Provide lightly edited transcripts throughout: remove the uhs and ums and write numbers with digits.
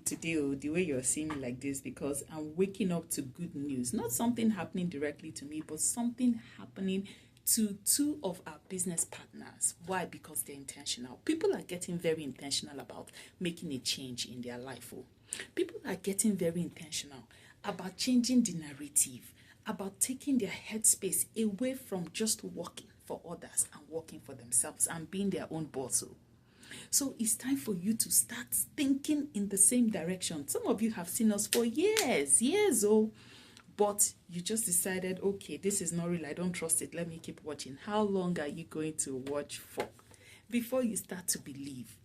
today, the way you're seeing me like this, because I'm waking up to good news. Not something happening directly to me, but something happening to two of our business partners. Why? Because they're intentional. People are getting very intentional about making a change in their life. People are getting very intentional about changing the narrative, about taking their headspace away from just working for others and working for themselves and being their own boss. So it's time for you to start thinking in the same direction. Some of you have seen us for years, but you just decided, okay, this is not real, I don't trust it, let me keep watching. How long are you going to watch for before you start to believe?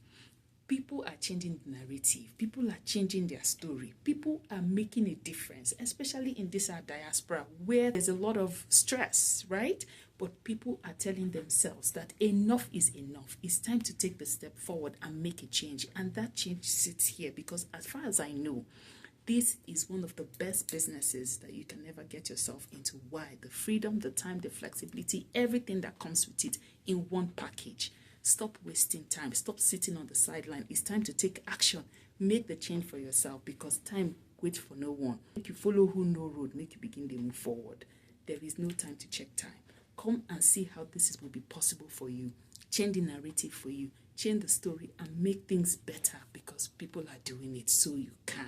People are changing the narrative. People are changing their story. People are making a difference, especially in this our diaspora where there's a lot of stress, right? But people are telling themselves that enough is enough. It's time to take the step forward and make a change. And that change sits here because as far as I know, this is one of the best businesses that you can ever get yourself into. Why? The freedom, the time, the flexibility, everything that comes with it in one package. Stop wasting time. Stop sitting on the sideline. It's time to take action. Make the change for yourself because time waits for no one. Make you follow who no road. Make you begin to move forward. There is no time to check time. Come and see how this will be possible for you. Change the narrative for you. Change the story and make things better because people are doing it so you can.